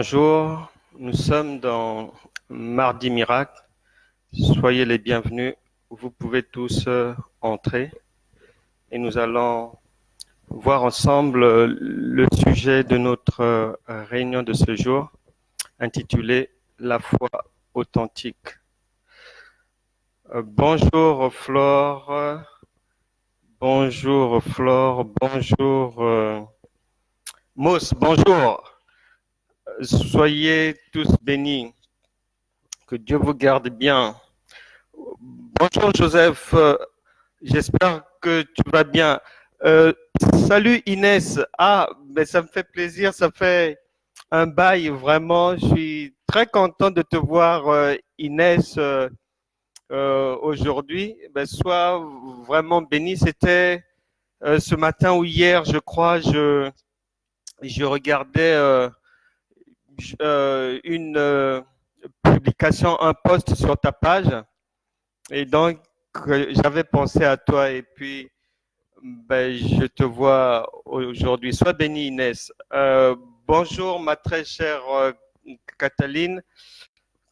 Bonjour, nous sommes dans Mardi Miracle. Soyez les bienvenus. Vous pouvez tous entrer et nous allons voir ensemble le sujet de notre réunion de ce jour intitulé La foi authentique. Bonjour Flore, bonjour Flore, bonjour Mousse, bonjour. Soyez tous bénis. Que Dieu vous garde bien. Bonjour Joseph, j'espère que tu vas bien. Salut Inès. Ah, mais ça me fait plaisir, ça fait un bail vraiment. Je suis très content de te voir Inès aujourd'hui. Sois vraiment béni. C'était ce matin ou hier, je crois, je regardais une publication, un post sur ta page. Et donc, j'avais pensé à toi et puis je te vois aujourd'hui. Sois bénie, Inès. Bonjour, ma très chère Cataline.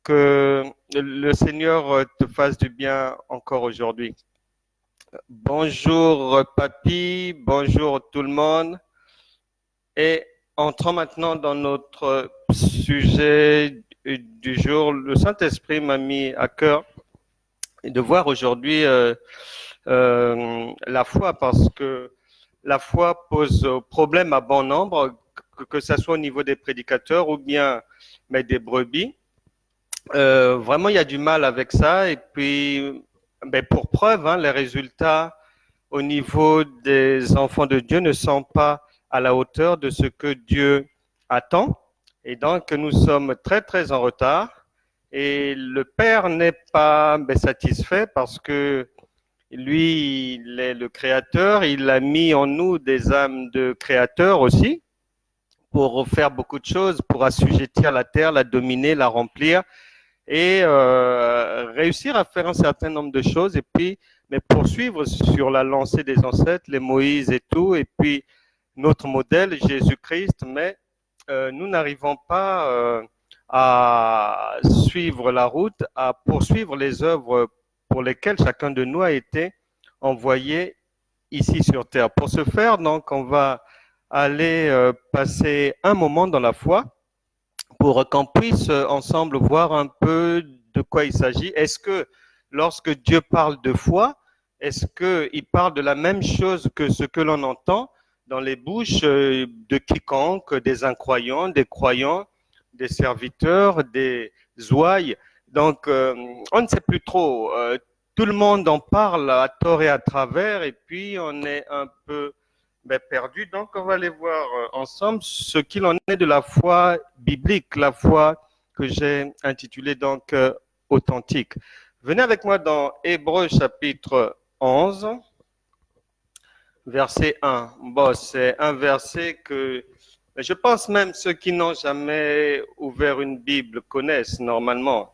Que le Seigneur te fasse du bien encore aujourd'hui. Bonjour, Papy. Bonjour, tout le monde. Et entrons maintenant dans notre sujet du jour. Le Saint-Esprit m'a mis à cœur de voir aujourd'hui la foi, parce que la foi pose problème à bon nombre, que ce soit au niveau des prédicateurs ou bien des brebis. Vraiment, il y a du mal avec ça. Et puis, pour preuve, les résultats au niveau des enfants de Dieu ne sont pas à la hauteur de ce que Dieu attend. Et donc, nous sommes très, très en retard. Et le Père n'est pas satisfait parce que lui, il est le créateur. Il a mis en nous des âmes de créateurs aussi pour faire beaucoup de choses, pour assujettir la terre, la dominer, la remplir et réussir à faire un certain nombre de choses. Et puis, mais poursuivre sur la lancée des ancêtres, les Moïse et tout. Et puis, notre modèle, Jésus-Christ. Mais nous n'arrivons pas à suivre la route, à poursuivre les œuvres pour lesquelles chacun de nous a été envoyé ici sur terre. Pour ce faire, donc, on va aller passer un moment dans la foi pour qu'on puisse ensemble voir un peu de quoi il s'agit. Est-ce que lorsque Dieu parle de foi, est-ce qu'il parle de la même chose que ce que l'on entend dans les bouches de quiconque, des incroyants, des croyants, des serviteurs, des ouailles? Donc, on ne sait plus trop. Tout le monde en parle à tort et à travers, et puis on est un peu perdu. Donc, on va aller voir ensemble ce qu'il en est de la foi biblique, la foi que j'ai intitulée donc authentique. Venez avec moi dans Hébreux chapitre 11, verset 1. Bon, c'est un verset que je pense même ceux qui n'ont jamais ouvert une Bible connaissent normalement.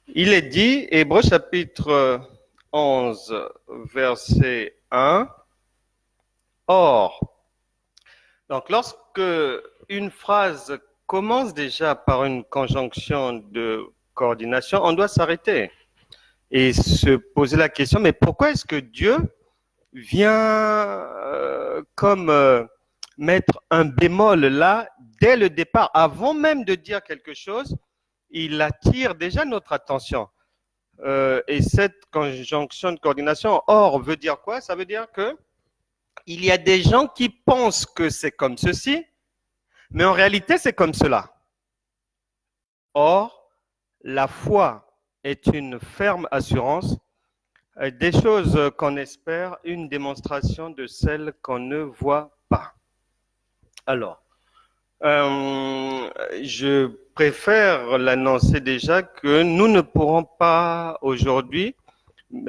Il est dit, Hébreux chapitre 11, verset 1, or, donc lorsque une phrase commence déjà par une conjonction de coordination, on doit s'arrêter et se poser la question, mais pourquoi est-ce que Dieu vient mettre un bémol là dès le départ, avant même de dire quelque chose, il attire déjà notre attention. Et cette conjonction de coordination, or, veut dire quoi? Ça veut dire que il y a des gens qui pensent que c'est comme ceci, mais en réalité, c'est comme cela. Or, la foi est une ferme assurance des choses qu'on espère, une démonstration de celles qu'on ne voit pas. Alors, je préfère l'annoncer déjà que nous ne pourrons pas aujourd'hui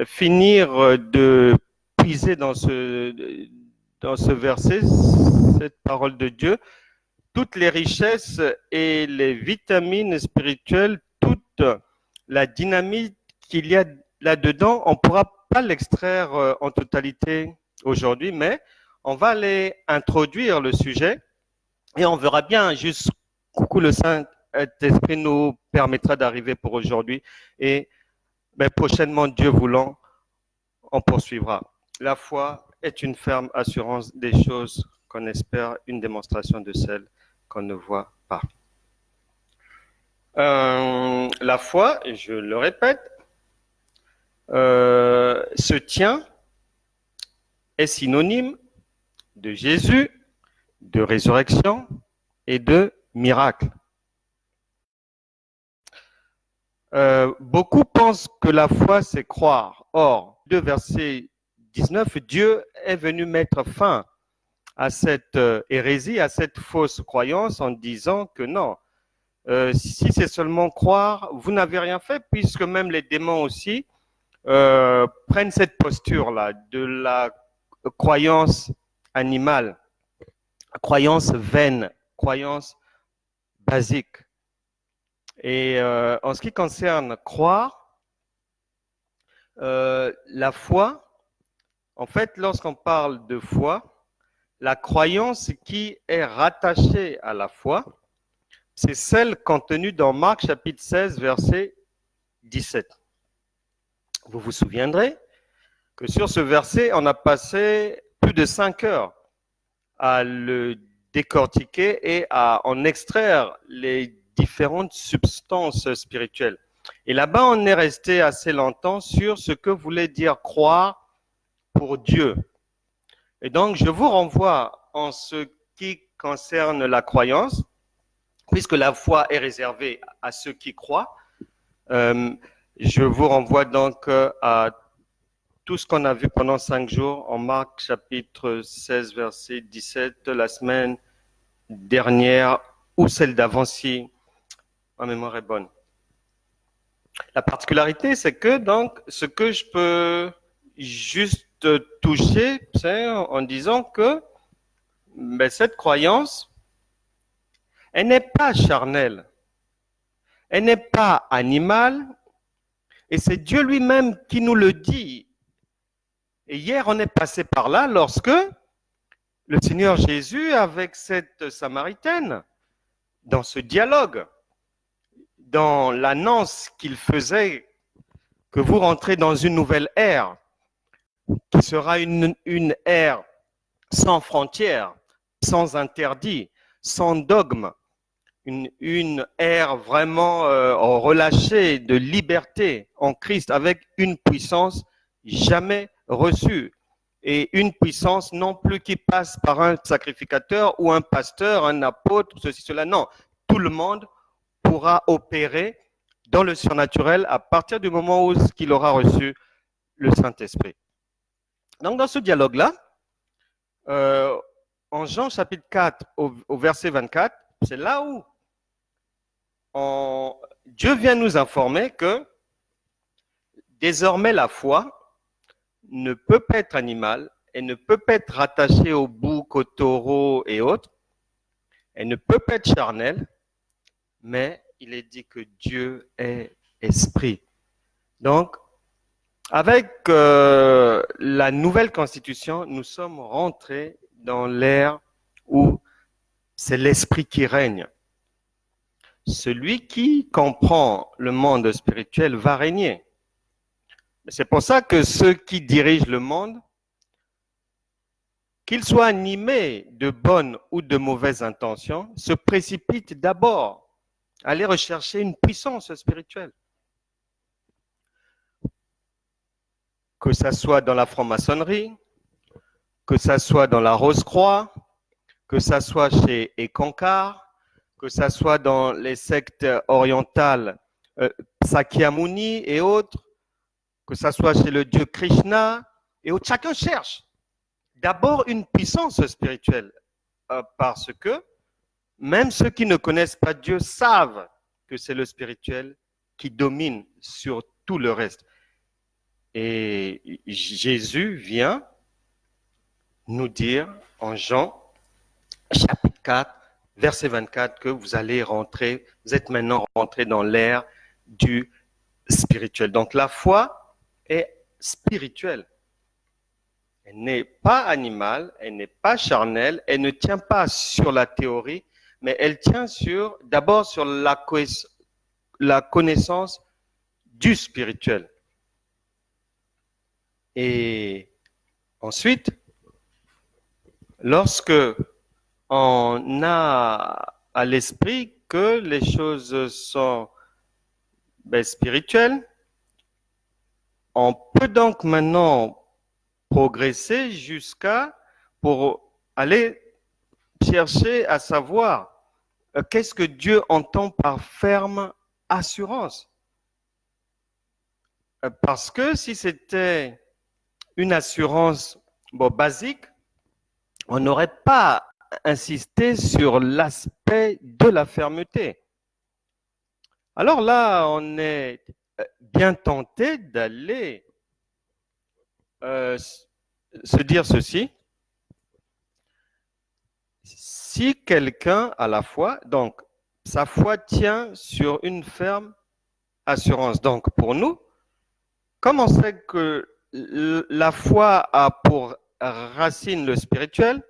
finir de puiser dans ce verset, cette parole de Dieu, toutes les richesses et les vitamines spirituelles, toute la dynamique qu'il y a là-dedans. On ne pourra pas l'extraire en totalité aujourd'hui, mais on va aller introduire le sujet Et on verra bien jusqu'où le Saint-Esprit nous permettra d'arriver pour aujourd'hui. Et prochainement, Dieu voulant, on poursuivra. La foi est une ferme assurance des choses qu'on espère, une démonstration de celles qu'on ne voit pas. La foi, je le répète, se tient, est synonyme de Jésus, de résurrection et de miracle. Beaucoup pensent que la foi, c'est croire. Or, de verset 19, Dieu est venu mettre fin à cette hérésie, à cette fausse croyance en disant que non, si c'est seulement croire, vous n'avez rien fait, puisque même les démons aussi prennent cette posture-là de la croyance animale, croyance vaine, croyance basique. Et en ce qui concerne croire, la foi, en fait, lorsqu'on parle de foi, la croyance qui est rattachée à la foi, c'est celle contenue dans Marc chapitre 16, verset 17. Vous vous souviendrez que sur ce verset, on a passé plus de 5 heures à le décortiquer et à en extraire les différentes substances spirituelles. Et là-bas, on est resté assez longtemps sur ce que voulait dire croire pour Dieu. Et donc, je vous renvoie en ce qui concerne la croyance, puisque la foi est réservée à ceux qui croient. Je vous renvoie donc à tout ce qu'on a vu pendant 5 jours en Marc chapitre 16, verset 17, la semaine dernière ou celle d'avant si ma mémoire est bonne. La particularité, c'est que donc ce que je peux juste toucher, c'est en disant que cette croyance, elle n'est pas charnelle, elle n'est pas animale, et c'est Dieu lui-même qui nous le dit. Et hier, on est passé par là lorsque le Seigneur Jésus, avec cette Samaritaine, dans ce dialogue, dans l'annonce qu'il faisait que vous rentrez dans une nouvelle ère, qui sera une ère sans frontières, sans interdits, sans dogme, une ère vraiment relâchée de liberté en Christ, avec une puissance jamais reçue. Et une puissance non plus qui passe par un sacrificateur ou un pasteur, un apôtre, ceci, cela. Non, tout le monde pourra opérer dans le surnaturel à partir du moment où il aura reçu le Saint-Esprit. Donc, dans ce dialogue-là, en Jean chapitre 4, au verset 24, c'est là où Dieu vient nous informer que désormais la foi ne peut pas être animale, elle ne peut pas être rattachée au bouc, au taureau et autres, elle ne peut pas être charnelle, mais il est dit que Dieu est esprit. Donc, avec la nouvelle constitution, nous sommes rentrés dans l'ère où c'est l'esprit qui règne. Celui qui comprend le monde spirituel va régner. C'est pour ça que ceux qui dirigent le monde, qu'ils soient animés de bonnes ou de mauvaises intentions, se précipitent d'abord à aller rechercher une puissance spirituelle. Que ça soit dans la franc-maçonnerie, que ça soit dans la Rose-Croix, que ça soit chez Ekankar, que ça soit dans les sectes orientales Sakyamuni et autres, que ça soit chez le dieu Krishna et autres. Chacun cherche d'abord une puissance spirituelle parce que même ceux qui ne connaissent pas Dieu savent que c'est le spirituel qui domine sur tout le reste. Et Jésus vient nous dire en Jean chapitre 4, verset 24, que vous allez rentrer, vous êtes maintenant rentrés dans l'ère du spirituel. Donc la foi est spirituelle. Elle n'est pas animale, elle n'est pas charnelle, elle ne tient pas sur la théorie, mais elle tient d'abord sur la connaissance du spirituel. Et ensuite, lorsque on a à l'esprit que les choses sont spirituelles, on peut donc maintenant progresser pour aller chercher à savoir qu'est-ce que Dieu entend par ferme assurance. Parce que si c'était une assurance basique, on n'aurait pas insisté sur l'aspect de la fermeté. Alors là, on est bien tenté d'aller se dire ceci. Si quelqu'un a la foi, donc sa foi tient sur une ferme assurance. Donc pour nous, comme on sait que la foi a pour racine le spirituel,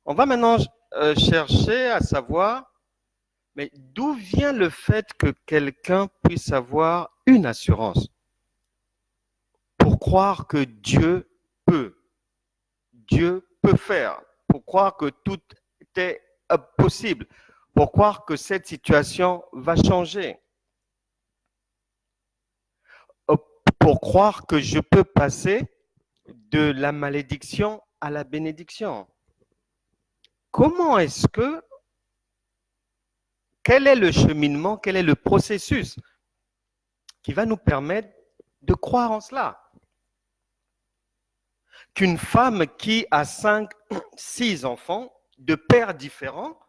on va maintenant chercher à savoir, mais d'où vient le fait que quelqu'un puisse avoir une assurance pour croire que Dieu peut faire, pour croire que tout est possible, pour croire que cette situation va changer, pour croire que je peux passer de la malédiction à la bénédiction. Comment est-ce que, quel est le cheminement, quel est le processus qui va nous permettre de croire en cela? Qu'une femme qui a 5, 6 enfants de pères différents,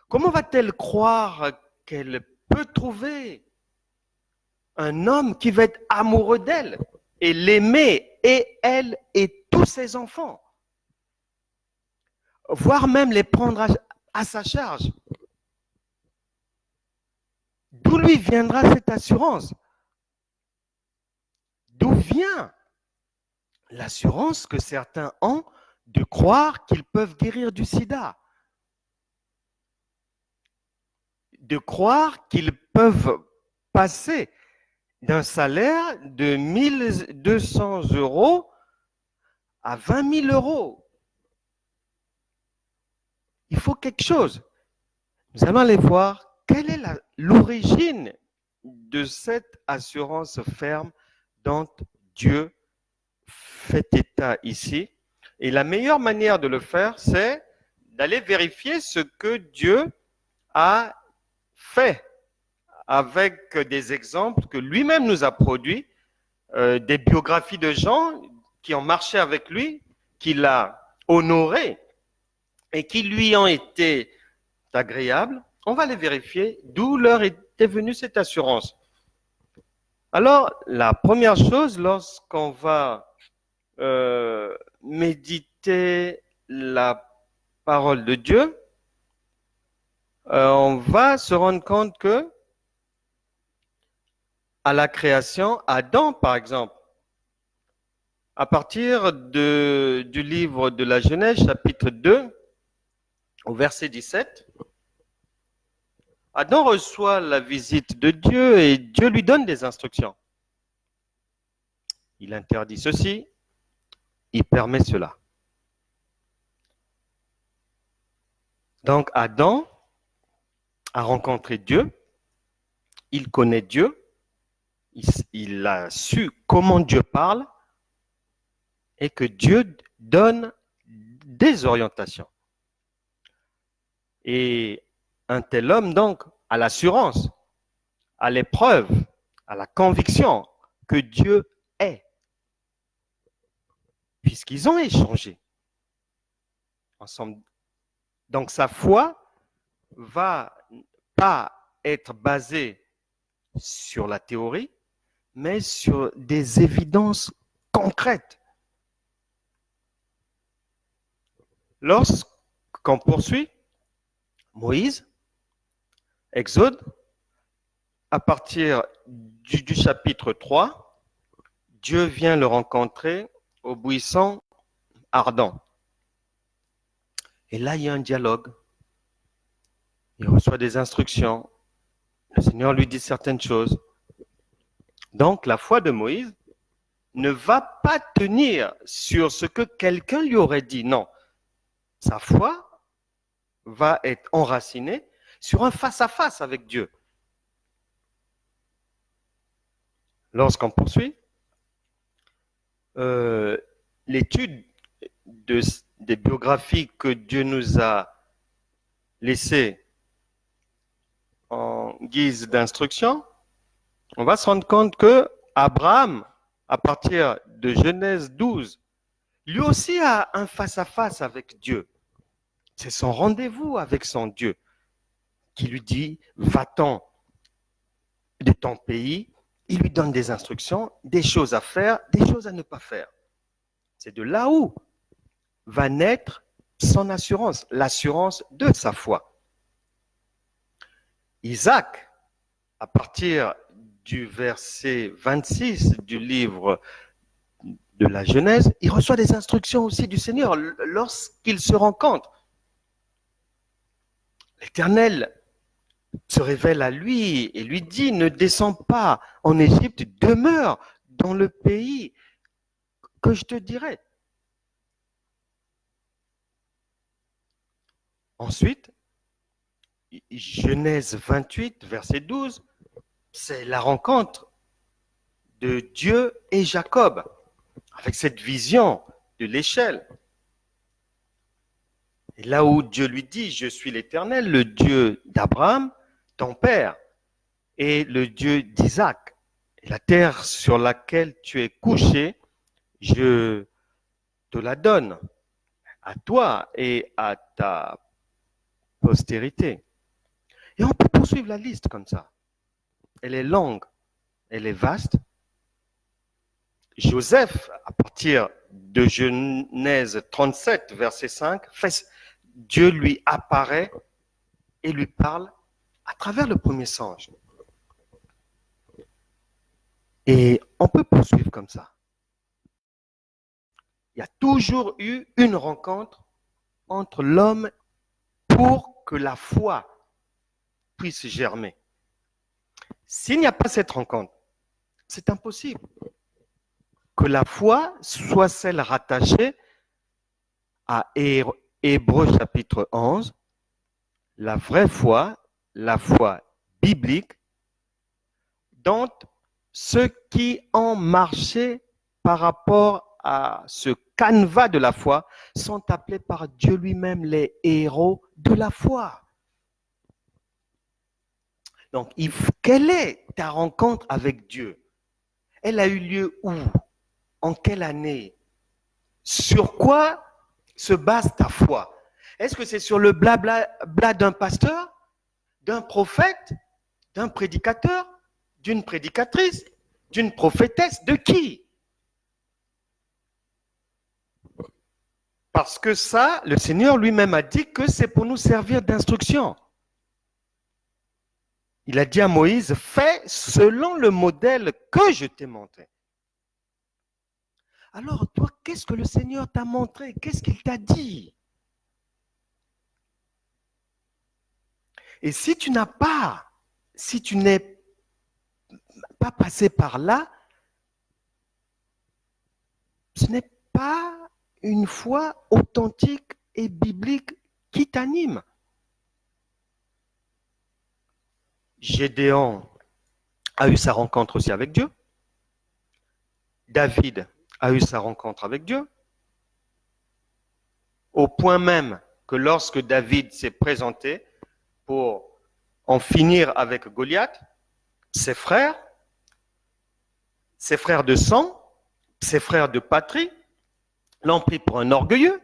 comment va-t-elle croire qu'elle peut trouver un homme qui va être amoureux d'elle et l'aimer, et elle et tous ses enfants, voire même les prendre à sa charge? D'où lui viendra cette assurance? D'où vient l'assurance que certains ont de croire qu'ils peuvent guérir du sida? De croire qu'ils peuvent passer d'un salaire de 1 200 € à 20 000 €. Il faut quelque chose. Nous allons aller voir quelle est l'origine de cette assurance ferme dont Dieu fait état ici. Et la meilleure manière de le faire, c'est d'aller vérifier ce que Dieu a fait avec des exemples que lui-même nous a produits, des biographies de gens qui ont marché avec lui, qu'il a honorés et qui lui ont été agréables. On va les vérifier d'où leur était venue cette assurance. Alors, la première chose, lorsqu'on va méditer la parole de Dieu, on va se rendre compte que à la création, Adam, par exemple, à partir du livre de la Genèse, chapitre 2, au verset 17, Adam reçoit la visite de Dieu et Dieu lui donne des instructions. Il interdit ceci, il permet cela. Donc Adam a rencontré Dieu, il connaît Dieu, il a su comment Dieu parle et que Dieu donne des orientations. Et un tel homme, donc, a l'assurance, a l'épreuve, a la conviction que Dieu est, puisqu'ils ont échangé ensemble. Donc, sa foi va pas être basée sur la théorie, mais sur des évidences concrètes. Lorsqu'on poursuit, Moïse, Exode, à partir du chapitre 3, Dieu vient le rencontrer au buisson ardent. Et là, il y a un dialogue Il reçoit des instructions. Le Seigneur lui dit certaines choses. Donc, la foi de Moïse ne va pas tenir sur ce que quelqu'un lui aurait dit. Non. Sa foi va être enracinée sur un face-à-face avec Dieu. Lorsqu'on poursuit, l'étude des biographies que Dieu nous a laissées en guise d'instruction, on va se rendre compte que Abraham, à partir de Genèse 12, lui aussi a un face-à-face avec Dieu. C'est son rendez-vous avec son Dieu qui lui dit « Va-t'en de ton pays ». Il lui donne des instructions, des choses à faire, des choses à ne pas faire. C'est de là où va naître son assurance, l'assurance de sa foi. Isaac, à partir du verset 26 du livre de la Genèse, il reçoit des instructions aussi du Seigneur lorsqu'il se rencontre. L'Éternel se révèle à lui et lui dit « Ne descends pas en Égypte, demeure dans le pays que je te dirai. » Ensuite, Genèse 28, verset 12, c'est la rencontre de Dieu et Jacob, avec cette vision de l'échelle. Et là où Dieu lui dit, je suis l'Éternel, le Dieu d'Abraham, ton père, et le Dieu d'Isaac. Et la terre sur laquelle tu es couché, je te la donne à toi et à ta postérité. Et on peut poursuivre la liste comme ça. Elle est longue, elle est vaste. Joseph, à partir de Genèse 37, verset 5, Dieu lui apparaît et lui parle à travers le premier songe. Et on peut poursuivre comme ça. Il y a toujours eu une rencontre entre l'homme pour que la foi puisse germer. S'il n'y a pas cette rencontre, c'est impossible que la foi soit celle rattachée à Hébreux chapitre 11, la vraie foi, la foi biblique, dont ceux qui ont marché par rapport à ce canevas de la foi sont appelés par Dieu lui-même les héros de la foi. Donc, quelle est ta rencontre avec Dieu? Elle a eu lieu où? En quelle année? Sur quoi se base ta foi? Est-ce que c'est sur le blabla d'un pasteur, d'un prophète, d'un prédicateur, d'une prédicatrice, d'une prophétesse? De qui? Parce que ça, le Seigneur lui-même a dit que c'est pour nous servir d'instruction. Il a dit à Moïse, fais selon le modèle que je t'ai montré. Alors, toi, qu'est-ce que le Seigneur t'a montré? Qu'est-ce qu'il t'a dit? Et si tu n'es pas passé par là, ce n'est pas une foi authentique et biblique qui t'anime. Gédéon a eu sa rencontre aussi avec Dieu. David a eu sa rencontre avec Dieu. Au point même que lorsque David s'est présenté pour en finir avec Goliath, ses frères de sang, ses frères de patrie, l'ont pris pour un orgueilleux,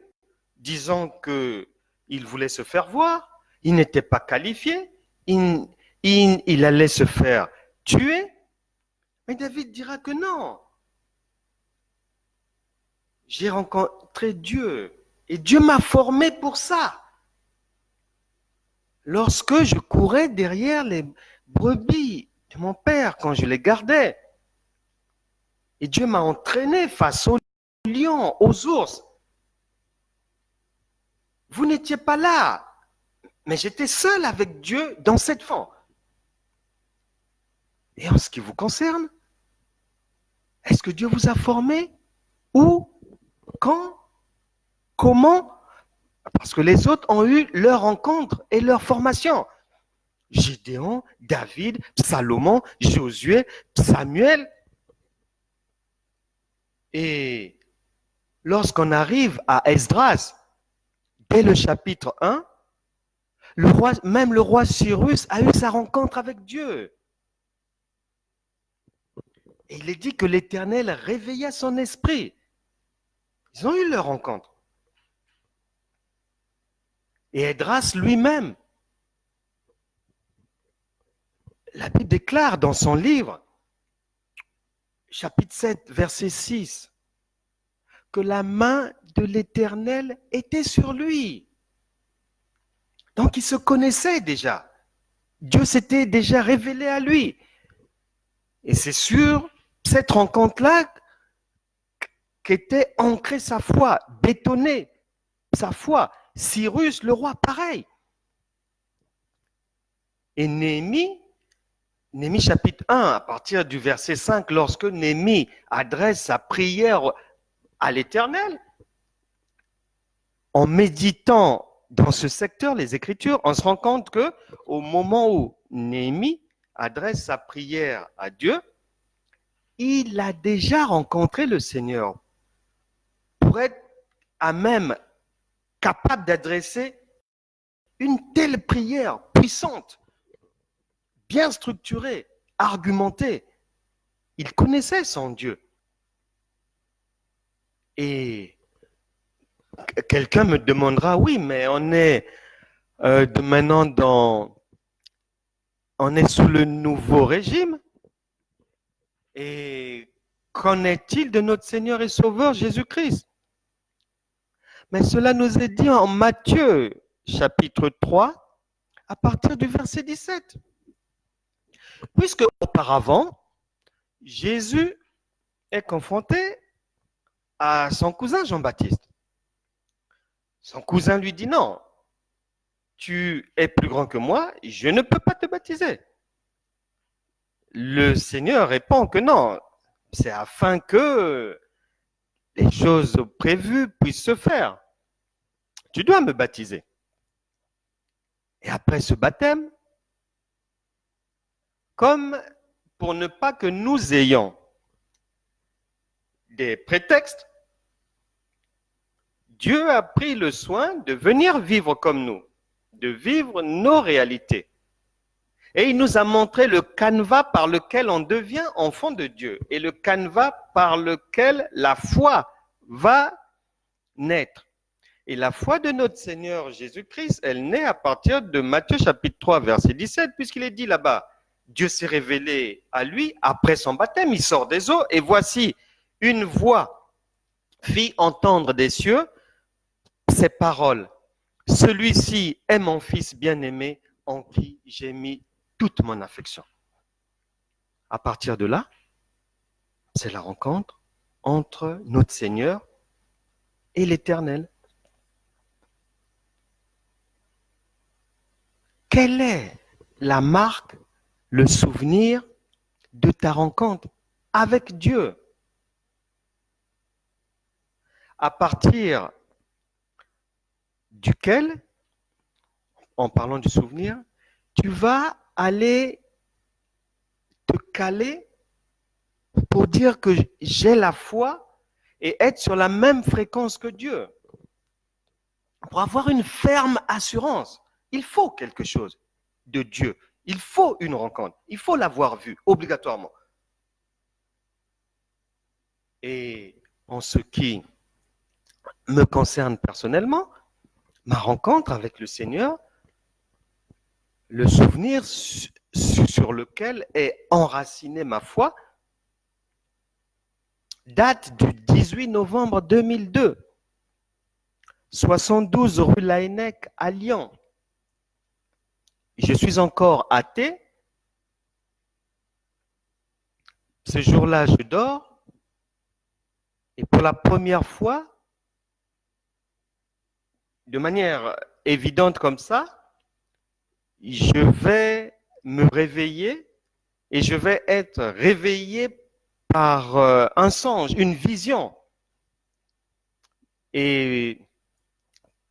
disant qu'il voulait se faire voir, il n'était pas qualifié, il allait se faire tuer. Mais David dira que non. J'ai rencontré Dieu et Dieu m'a formé pour ça. Lorsque je courais derrière les brebis de mon père, quand je les gardais, et Dieu m'a entraîné face aux lions, aux ours. Vous n'étiez pas là, Mais j'étais seul avec Dieu dans cette fente. Et en ce qui vous concerne, est-ce que Dieu vous a formé? Où? Quand? Comment? Parce que les autres ont eu leur rencontre et leur formation. Gédéon, David, Salomon, Josué, Samuel. Et lorsqu'on arrive à Esdras, dès le chapitre 1, même le roi Cyrus a eu sa rencontre avec Dieu. Et il est dit que l'Éternel réveilla son esprit. Ils ont eu leur rencontre. Et Esdras lui-même, la Bible déclare dans son livre, chapitre 7, verset 6, que la main de l'Éternel était sur lui. Donc il se connaissait déjà. Dieu s'était déjà révélé à lui. Et c'est sur cette rencontre-là qu'était ancrée sa foi, bétonnée sa foi. Cyrus, le roi, pareil. Et Néhémie chapitre 1, à partir du verset 5, lorsque Néhémie adresse sa prière à l'Éternel, en méditant dans ce secteur, les Écritures, on se rend compte que au moment où Néhémie adresse sa prière à Dieu, il a déjà rencontré le Seigneur pour être à même capable d'adresser une telle prière puissante, bien structurée, argumentée. Il connaissait son Dieu. Et quelqu'un me demandera, oui, mais on est de maintenant on est sous le nouveau régime. Et qu'en est-il de notre Seigneur et Sauveur Jésus-Christ? Mais cela nous est dit en Matthieu, chapitre 3, à partir du verset 17. Puisque auparavant, Jésus est confronté à son cousin Jean-Baptiste. Son cousin lui dit non, tu es plus grand que moi, je ne peux pas te baptiser. Le Seigneur répond que non, c'est afin que les choses prévues puissent se faire. Tu dois me baptiser. Et après ce baptême, comme pour ne pas que nous ayons des prétextes, Dieu a pris le soin de venir vivre comme nous, de vivre nos réalités. Et il nous a montré le canevas par lequel on devient enfant de Dieu et le canevas par lequel la foi va naître. Et la foi de notre Seigneur Jésus-Christ, elle naît à partir de Matthieu chapitre 3, verset 17, puisqu'il est dit là-bas, Dieu s'est révélé à lui après son baptême, il sort des eaux, et voici une voix fit entendre des cieux ces paroles. Celui-ci est mon fils bien-aimé en qui j'ai mis toute mon affection. À partir de là, c'est la rencontre entre notre Seigneur et l'Éternel. Quelle est la marque, le souvenir de ta rencontre avec Dieu? À partir duquel, en parlant du souvenir, tu vas aller te caler pour dire que j'ai la foi et être sur la même fréquence que Dieu. Pour avoir une ferme assurance, il faut quelque chose de Dieu. Il faut une rencontre. Il faut l'avoir vue, obligatoirement. Et en ce qui me concerne personnellement, ma rencontre avec le Seigneur, le souvenir sur lequel est enracinée ma foi, date du 18 novembre 2002, 72 rue Laennec à Lyon. Je suis encore athée. Ce jour-là, je dors. Et pour la première fois, de manière évidente comme ça, je vais me réveiller et je vais être réveillé par un songe, une vision. Et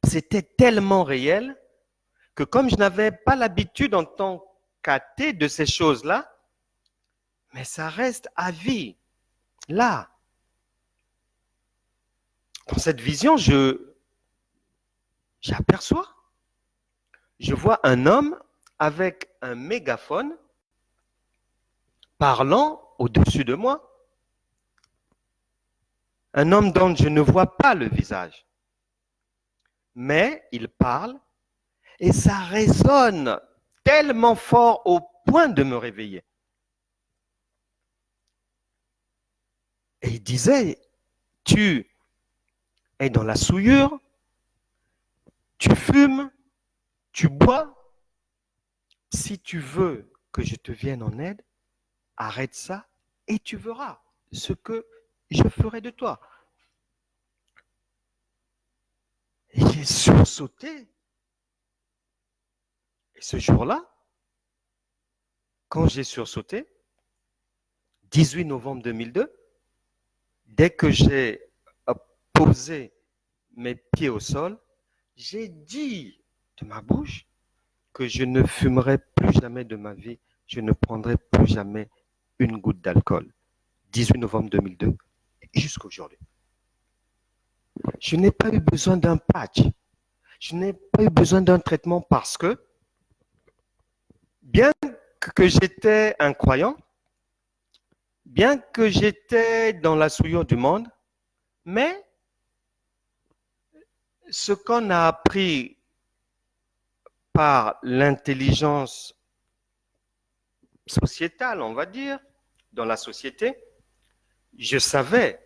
c'était tellement réel que comme je n'avais pas l'habitude en tant qu'athée de ces choses-là, mais ça reste à vie, là. Dans cette vision, j'aperçois, je vois un homme avec un mégaphone parlant au-dessus de moi. Un homme dont je ne vois pas le visage. Mais il parle et ça résonne tellement fort au point de me réveiller. Et il disait, tu es dans la souillure, tu fumes, tu bois. Si tu veux que je te vienne en aide, arrête ça et tu verras ce que je ferai de toi. Et j'ai sursauté. Et ce jour-là, quand j'ai sursauté, 18 novembre 2002, dès que j'ai posé mes pieds au sol, j'ai dit de ma bouche que je ne fumerai plus jamais de ma vie, je ne prendrai plus jamais une goutte d'alcool. 18 novembre 2002, jusqu'à aujourd'hui. Je n'ai pas eu besoin d'un patch. Je n'ai pas eu besoin d'un traitement parce que, bien que j'étais un croyant, bien que j'étais dans la souillure du monde, mais ce qu'on a appris par l'intelligence sociétale, on va dire, dans la société, je savais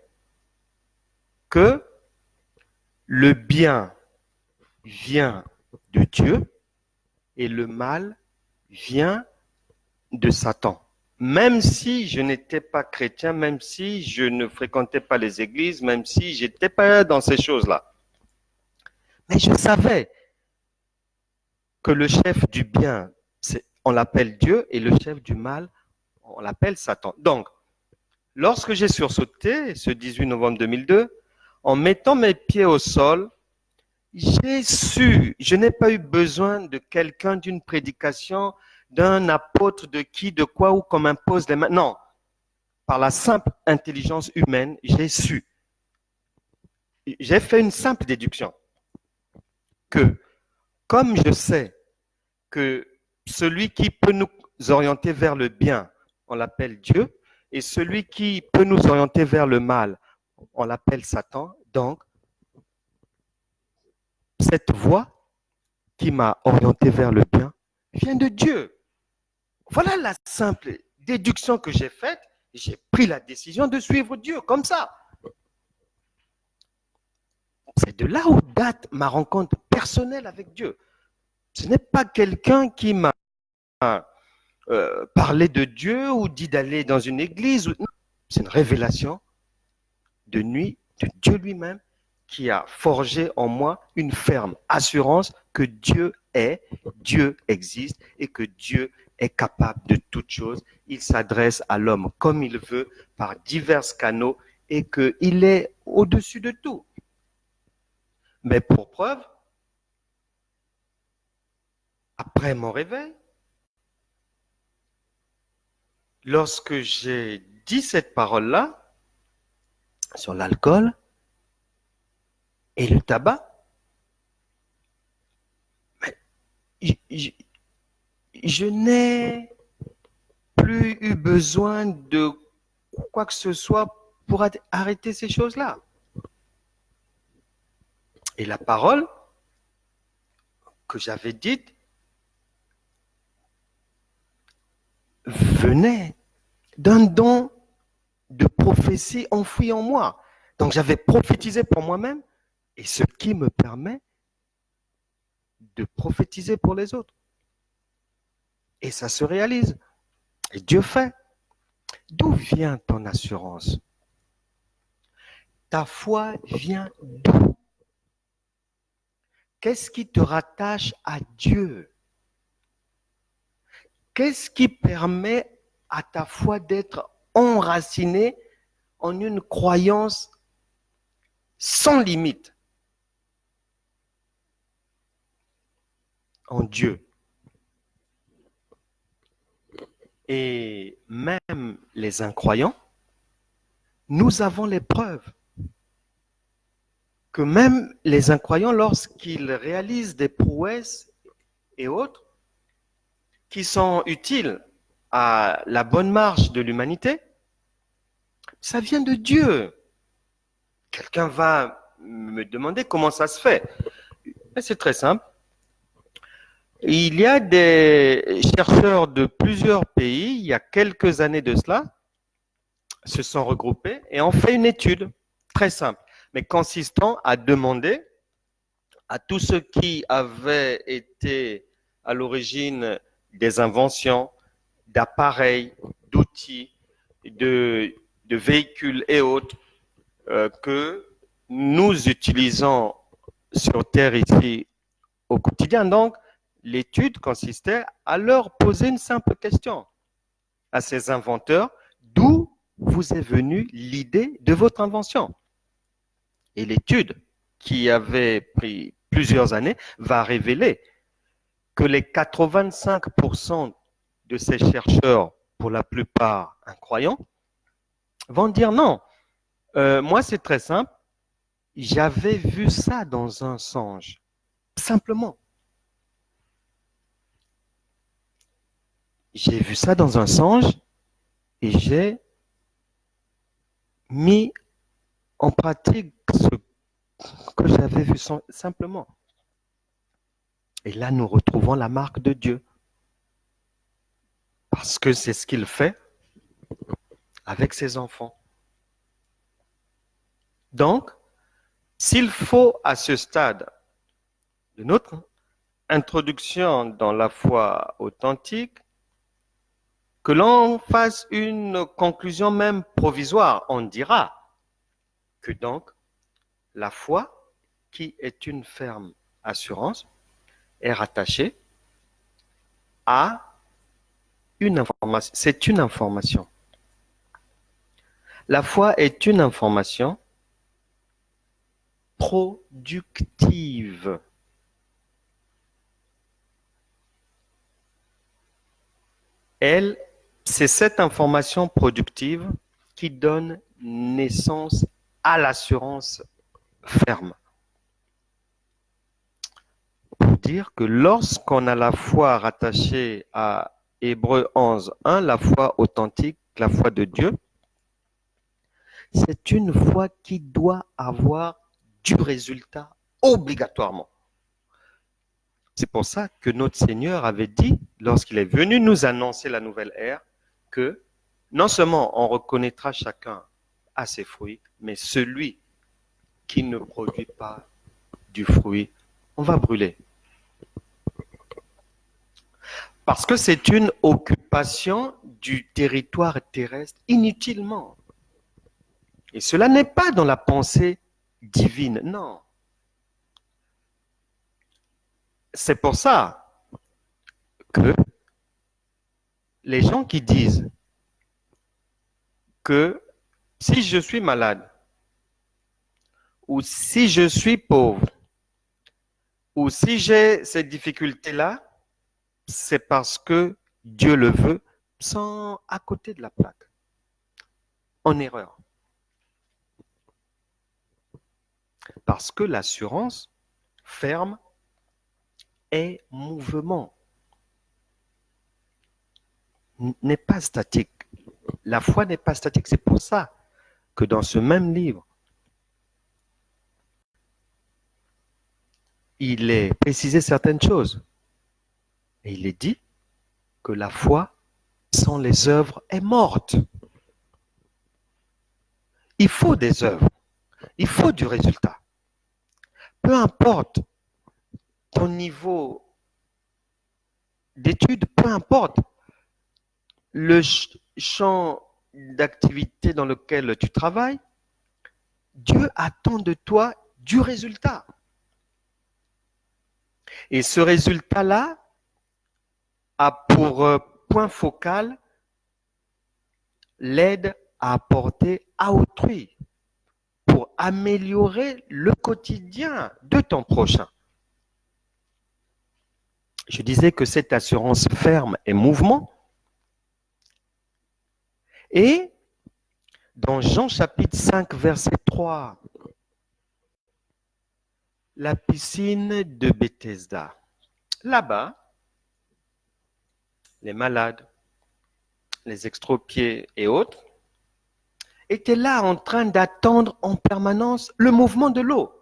que le bien vient de Dieu et le mal vient de Satan. Même si je n'étais pas chrétien, même si je ne fréquentais pas les églises, même si je n'étais pas dans ces choses-là. Mais je savais que le chef du bien, on l'appelle Dieu, et le chef du mal, on l'appelle Satan. Donc, lorsque j'ai sursauté, ce 18 novembre 2002, en mettant mes pieds au sol, j'ai su, je n'ai pas eu besoin de quelqu'un, d'une prédication, d'un apôtre, de qui, de quoi, ou qu'on m'impose les mains. Non, par la simple intelligence humaine, j'ai su. J'ai fait une simple déduction que, comme je sais que celui qui peut nous orienter vers le bien, on l'appelle Dieu, et celui qui peut nous orienter vers le mal, on l'appelle Satan. Donc, cette voie qui m'a orienté vers le bien vient de Dieu. Voilà la simple déduction que j'ai faite. J'ai pris la décision de suivre Dieu comme ça. C'est de là où date ma rencontre personnelle avec Dieu. Ce n'est pas quelqu'un qui m'a parlé de Dieu ou dit d'aller dans une église. C'est une révélation de nuit de Dieu lui-même qui a forgé en moi une ferme assurance que Dieu est, Dieu existe et que Dieu est capable de toutes choses. Il s'adresse à l'homme comme il veut par divers canaux et qu'il est au-dessus de tout. Mais pour preuve, après mon réveil, lorsque j'ai dit cette parole-là sur l'alcool et le tabac, je n'ai plus eu besoin de quoi que ce soit pour arrêter ces choses-là. Et la parole que j'avais dite venait d'un don de prophétie enfoui en moi. Donc j'avais prophétisé pour moi-même et ce qui me permet de prophétiser pour les autres. Et ça se réalise. Et Dieu fait. D'où vient ton assurance? Ta foi vient d'où? Qu'est-ce qui te rattache à Dieu? Qu'est-ce qui permet à ta foi d'être enracinée en une croyance sans limite en Dieu? Et même les incroyants, nous avons les preuves que même les incroyants, lorsqu'ils réalisent des prouesses et autres qui sont utiles à la bonne marche de l'humanité, ça vient de Dieu. Quelqu'un va me demander comment ça se fait. C'est très simple. Il y a des chercheurs de plusieurs pays, il y a quelques années de cela, se sont regroupés et ont fait une étude très simple, mais consistant à demander à tous ceux qui avaient été à l'origine des inventions, d'appareils, d'outils, de véhicules et autres que nous utilisons sur Terre ici au quotidien. Donc, l'étude consistait à leur poser une simple question à ces inventeurs: d'où vous est venue l'idée de votre invention? Et l'étude, qui avait pris plusieurs années, va révéler que les 85% de ces chercheurs, pour la plupart incroyants, vont dire non. Moi, c'est très simple. J'avais vu ça dans un songe. Simplement. J'ai vu ça dans un songe et j'ai mis en pratique ce que j'avais vu simplement. Et là, nous retrouvons la marque de Dieu. Parce que c'est ce qu'il fait avec ses enfants. Donc, s'il faut à ce stade de notre introduction dans la foi authentique, que l'on fasse une conclusion même provisoire, on dira que donc la foi, qui est une ferme assurance, est rattachée à une information. C'est une information. La foi est une information productive. C'est cette information productive qui donne naissance à l'assurance ferme. Pour dire que lorsqu'on a la foi rattachée à Hébreux 11, 1, la foi authentique, la foi de Dieu, c'est une foi qui doit avoir du résultat obligatoirement. C'est pour ça que notre Seigneur avait dit, lorsqu'il est venu nous annoncer la nouvelle ère, que non seulement on reconnaîtra chacun à ses fruits, mais celui qui ne produit pas du fruit, on va brûler. Parce que c'est une occupation du territoire terrestre inutilement. Et cela n'est pas dans la pensée divine, non. C'est pour ça que les gens qui disent que si je suis malade, ou si je suis pauvre, ou si j'ai ces difficultés-là, c'est parce que Dieu le veut, sont à côté de la plaque, en erreur. Parce que l'assurance ferme est mouvement, n'est pas statique. La foi n'est pas statique. C'est pour ça que dans ce même livre, il est précisé certaines choses. Et il est dit que la foi sans les œuvres est morte. Il faut des œuvres. Il faut du résultat. Peu importe ton niveau d'études, peu importe le champ d'activité dans lequel tu travailles, Dieu attend de toi du résultat. Et ce résultat-là a pour point focal, l'aide à apporter à autrui pour améliorer le quotidien de ton prochain. Je disais que cette assurance ferme est mouvement. Et dans Jean chapitre 5, verset 3, la piscine de Bethesda. Là-bas, les malades, les extropiés et autres étaient là en train d'attendre en permanence le mouvement de l'eau.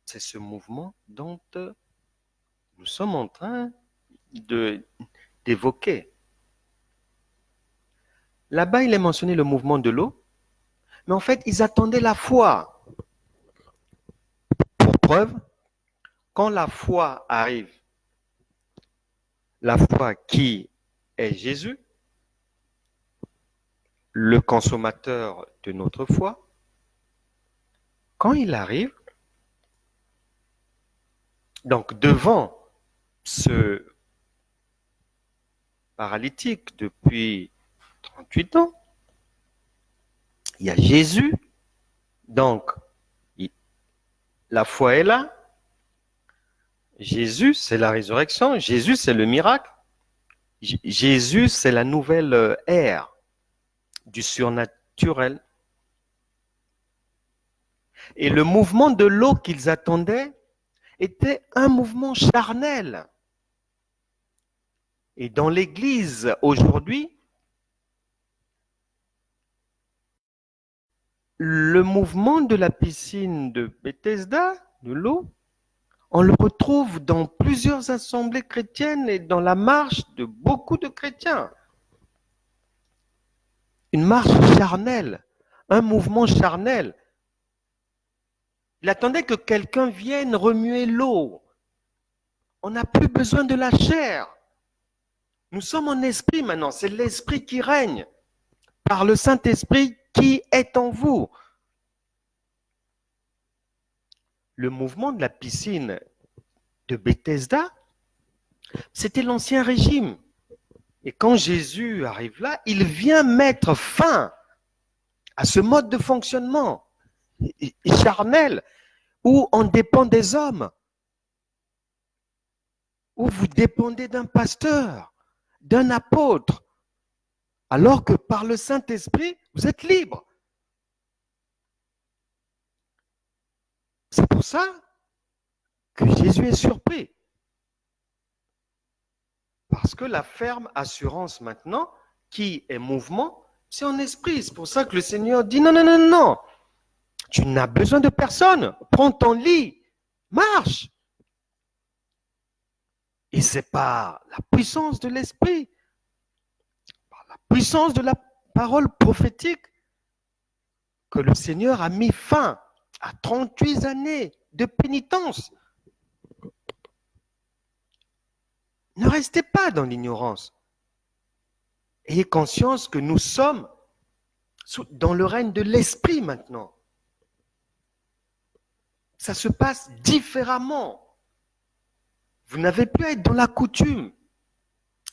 C'est ce mouvement dont nous sommes en train d'évoquer. Là-bas, il est mentionné le mouvement de l'eau, mais en fait, ils attendaient la foi. Pour preuve, quand la foi arrive, la foi qui est Jésus, le consommateur de notre foi, quand il arrive, donc devant ce paralytique depuis 38 ans, il y a Jésus, donc la foi est là, Jésus c'est la résurrection, Jésus c'est le miracle, Jésus c'est la nouvelle ère du surnaturel. Et le mouvement de l'eau qu'ils attendaient était un mouvement charnel. Et dans l'Église aujourd'hui, le mouvement de la piscine de Bethesda, de l'eau, on le retrouve dans plusieurs assemblées chrétiennes et dans la marche de beaucoup de chrétiens. Une marche charnelle, un mouvement charnel. Il attendait que quelqu'un vienne remuer l'eau. On n'a plus besoin de la chair. Nous sommes en esprit maintenant, c'est l'esprit qui règne par le Saint-Esprit qui est en vous. Le mouvement de la piscine de Bethesda, c'était l'Ancien Régime. Et quand Jésus arrive là, il vient mettre fin à ce mode de fonctionnement charnel où on dépend des hommes, où vous dépendez d'un pasteur, d'un apôtre, alors que par le Saint-Esprit, vous êtes libre. C'est pour ça que Jésus est surpris. Parce que la ferme assurance maintenant, qui est mouvement, c'est en esprit. C'est pour ça que le Seigneur dit non, non, non, non. Tu n'as besoin de personne. Prends ton lit, marche. Et c'est par la puissance de l'esprit, par la puissance de la parole prophétique, que le Seigneur a mis fin à 38 années de pénitence. Ne restez pas dans l'ignorance. Ayez conscience que nous sommes dans le règne de l'esprit maintenant. Ça se passe différemment. Vous n'avez plus à être dans la coutume.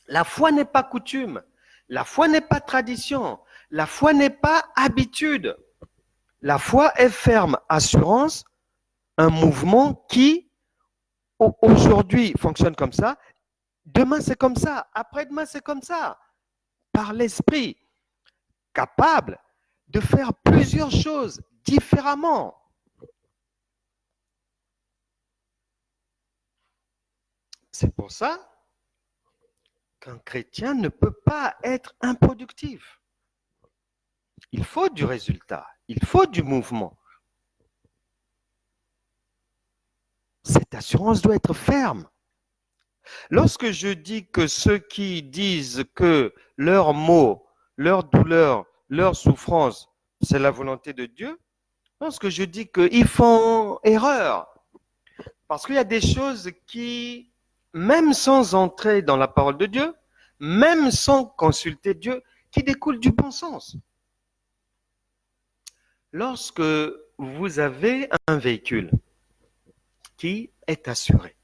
La foi n'est pas coutume. La foi n'est pas tradition. La foi n'est pas habitude. La foi est ferme assurance, un mouvement qui aujourd'hui fonctionne comme ça. Demain, c'est comme ça. Après-demain, c'est comme ça. Par l'esprit, capable de faire plusieurs choses différemment. C'est pour ça qu'un chrétien ne peut pas être improductif. Il faut du résultat. Il faut du mouvement. Cette assurance doit être ferme. Lorsque je dis que ceux qui disent que leurs maux, leur douleur, leur souffrance, c'est la volonté de Dieu, lorsque je dis qu'ils font erreur, parce qu'il y a des choses qui, même sans entrer dans la parole de Dieu, même sans consulter Dieu, qui découlent du bon sens. Lorsque vous avez un véhicule qui est assuré,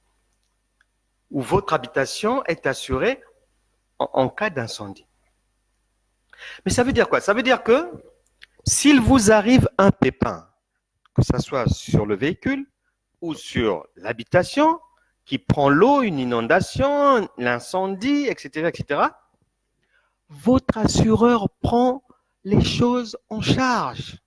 où votre habitation est assurée, en cas d'incendie. Mais ça veut dire quoi? Ça veut dire que s'il vous arrive un pépin, que ce soit sur le véhicule ou sur l'habitation, qui prend l'eau, une inondation, l'incendie, etc., votre assureur prend les choses en charge,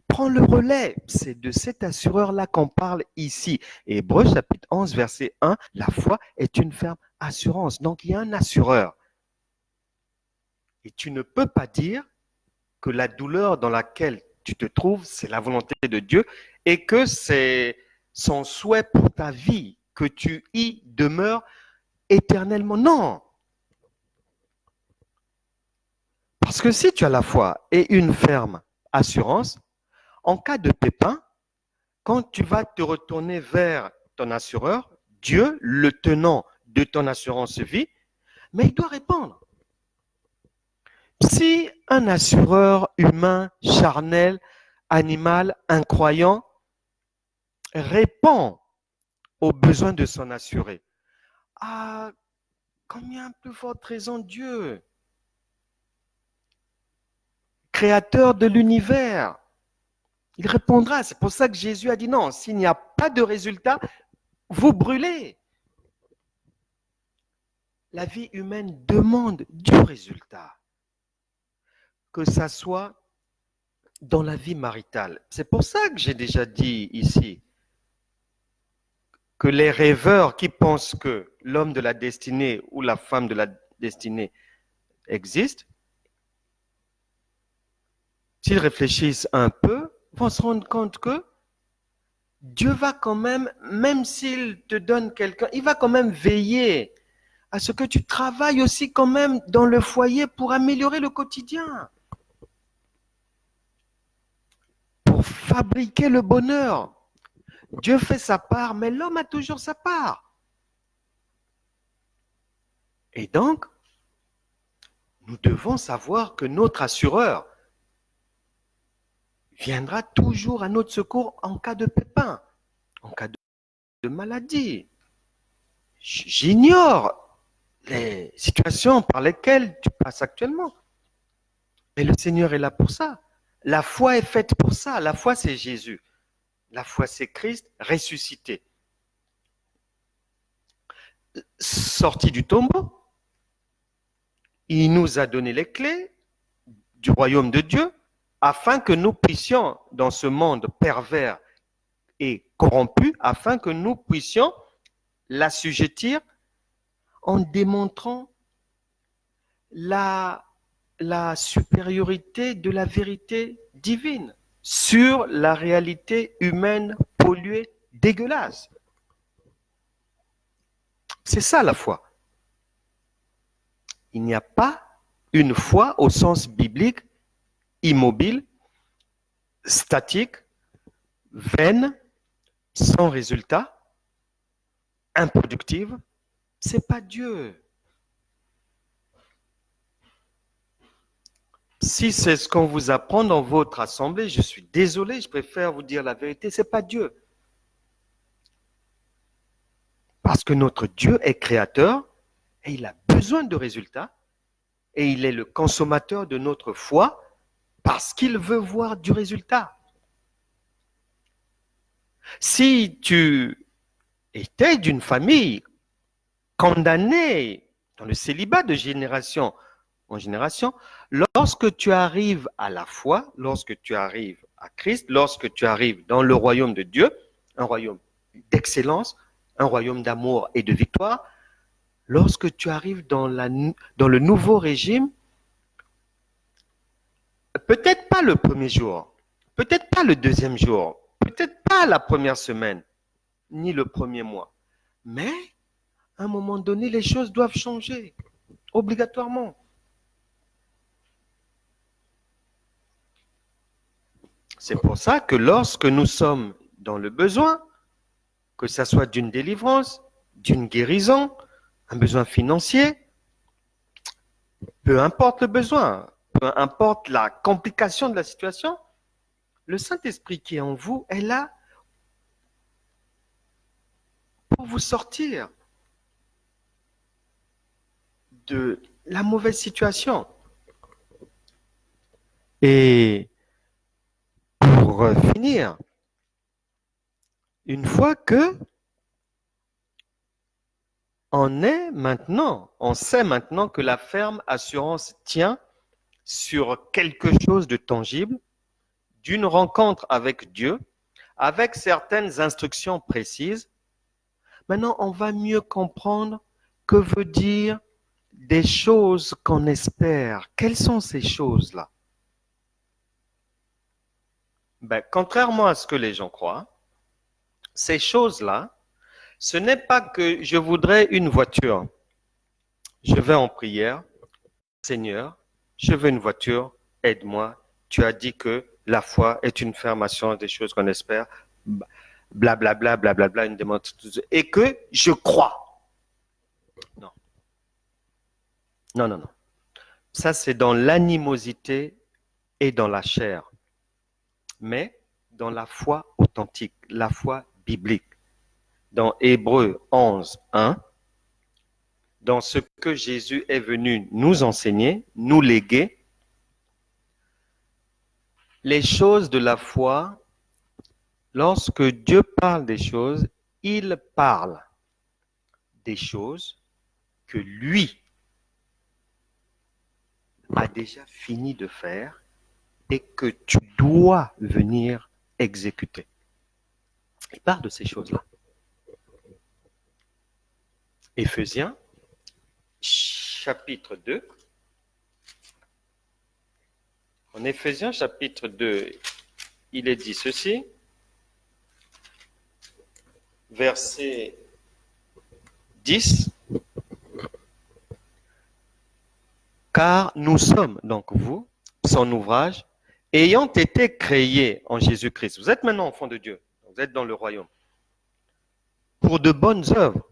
prend le relais. C'est de cet assureur-là qu'on parle ici. Hébreux chapitre 11, verset 1, la foi est une ferme assurance. Donc il y a un assureur. Et tu ne peux pas dire que la douleur dans laquelle tu te trouves, c'est la volonté de Dieu et que c'est son souhait pour ta vie, que tu y demeures éternellement. Non. Parce que si tu as la foi et une ferme assurance, en cas de pépin, quand tu vas te retourner vers ton assureur, Dieu, le tenant de ton assurance vie, mais il doit répondre. Si un assureur humain, charnel, animal, incroyant, répond aux besoins de son assuré, ah, combien plus forte raison Dieu, créateur de l'univers, il répondra. C'est pour ça que Jésus a dit non, s'il n'y a pas de résultat, vous brûlez. La vie humaine demande du résultat. Que ça soit dans la vie maritale. C'est pour ça que j'ai déjà dit ici que les rêveurs qui pensent que l'homme de la destinée ou la femme de la destinée existe, s'ils réfléchissent un peu, vont se rendre compte que Dieu va quand même s'il te donne quelqu'un, il va quand même veiller à ce que tu travailles aussi quand même dans le foyer pour améliorer le quotidien, pour fabriquer le bonheur. Dieu fait sa part, mais l'homme a toujours sa part. Et donc, nous devons savoir que notre assureur viendra toujours à notre secours en cas de pépin, en cas de maladie. J'ignore les situations par lesquelles tu passes actuellement. Mais le Seigneur est là pour ça. La foi est faite pour ça. La foi, c'est Jésus. La foi, c'est Christ ressuscité. Sorti du tombeau, il nous a donné les clés du royaume de Dieu afin que nous puissions, dans ce monde pervers et corrompu, afin que nous puissions l'assujettir en démontrant la supériorité de la vérité divine sur la réalité humaine polluée, dégueulasse. C'est ça la foi. Il n'y a pas une foi au sens biblique immobile, statique, vaine, sans résultat, improductive. C'est pas Dieu. Si c'est ce qu'on vous apprend dans votre assemblée, je suis désolé, je préfère vous dire la vérité, c'est pas Dieu. Parce que notre Dieu est créateur et il a besoin de résultats et il est le consommateur de notre foi parce qu'il veut voir du résultat. Si tu étais d'une famille condamnée dans le célibat de génération en génération, lorsque tu arrives à la foi, lorsque tu arrives à Christ, lorsque tu arrives dans le royaume de Dieu, un royaume d'excellence, un royaume d'amour et de victoire, lorsque tu arrives dans le nouveau régime, peut-être pas le premier jour, peut-être pas le deuxième jour, peut-être pas la première semaine, ni le premier mois, mais à un moment donné, les choses doivent changer, obligatoirement. C'est pour ça que lorsque nous sommes dans le besoin, que ce soit d'une délivrance, d'une guérison, un besoin financier, peu importe le besoin, peu importe la complication de la situation, le Saint-Esprit qui est en vous est là pour vous sortir de la mauvaise situation. Et pour finir, une fois que on sait maintenant que la ferme assurance tient sur quelque chose de tangible, d'une rencontre avec Dieu, avec certaines instructions précises. Maintenant, on va mieux comprendre que veut dire des choses qu'on espère. Quelles sont ces choses-là? Contrairement à ce que les gens croient, ces choses-là, ce n'est pas que je voudrais une voiture. Je vais en prière. Seigneur, je veux une voiture, aide-moi. Tu as dit que la foi est une ferme assurance des choses qu'on espère. Blablabla, blablabla, une demande. Et que je crois. Non. Non, non, non. Ça, c'est dans l'animosité et dans la chair. Mais dans la foi authentique, la foi biblique. Dans Hébreux 11, 1, dans ce que Jésus est venu nous enseigner, nous léguer, les choses de la foi, lorsque Dieu parle des choses, il parle des choses que lui a déjà fini de faire et que tu dois venir exécuter. Il parle de ces choses-là. Éphésiens, chapitre 2. En Éphésiens, chapitre 2, il est dit ceci, verset 10. Car nous sommes, donc vous, son ouvrage, ayant été créés en Jésus-Christ. Vous êtes maintenant enfants de Dieu, vous êtes dans le royaume. Pour de bonnes œuvres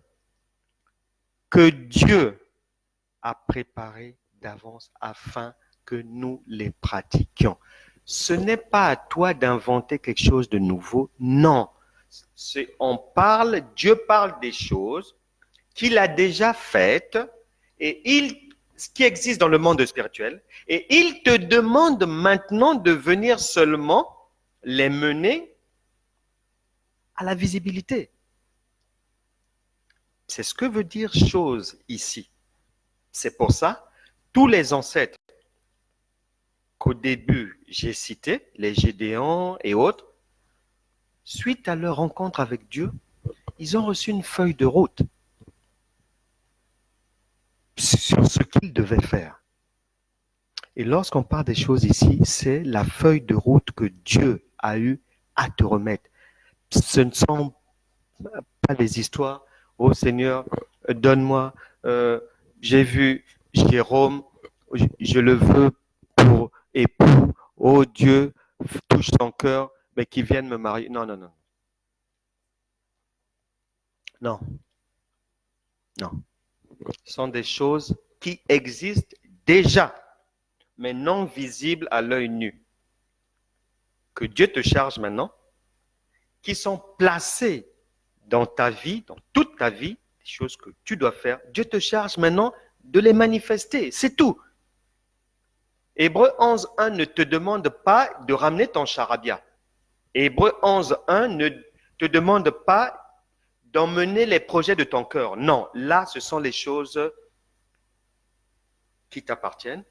que Dieu a préparées d'avance afin que nous les pratiquions. Ce n'est pas à toi d'inventer quelque chose de nouveau, non. Dieu parle des choses qu'il a déjà faites et ce qui existe dans le monde spirituel, et il te demande maintenant de venir seulement les mener à la visibilité. C'est ce que veut dire chose ici. C'est pour ça, tous les ancêtres qu'au début j'ai cités, les Gédéons et autres, suite à leur rencontre avec Dieu, ils ont reçu une feuille de route sur ce qu'ils devaient faire. Et lorsqu'on parle des choses ici, c'est la feuille de route que Dieu a eu à te remettre. Ce ne sont pas des histoires, oh Seigneur, donne-moi, j'ai vu Jérôme, je le veux pour époux, oh Dieu, touche son cœur, mais qu'il vienne me marier. Non, non, non. Non. Non. Ce sont des choses qui existent déjà, mais non visibles à l'œil nu. Que Dieu te charge maintenant, qui sont placées dans ta vie, dans toute ta vie, des choses que tu dois faire. Dieu te charge maintenant de les manifester, c'est tout. Hébreux 11.1 ne te demande pas de ramener ton charabia. Hébreux 11.1 ne te demande pas d'emmener les projets de ton cœur. Non, là, ce sont les choses qui t'appartiennent,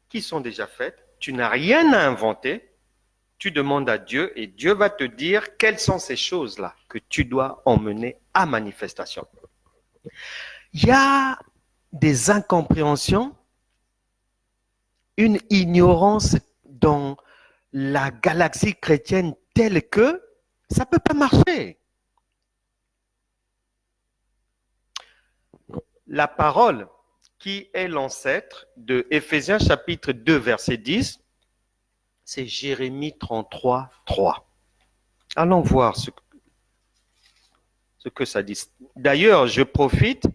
qui sont déjà faites. Tu n'as rien à inventer. Tu demandes à Dieu et Dieu va te dire quelles sont ces choses-là que tu dois emmener à manifestation. Il y a des incompréhensions, une ignorance dans la galaxie chrétienne telle que ça ne peut pas marcher. La parole qui est l'ancêtre de Éphésiens chapitre 2 verset 10, c'est Jérémie 33, 3. Allons voir ce que ça dit. D'ailleurs, je profite,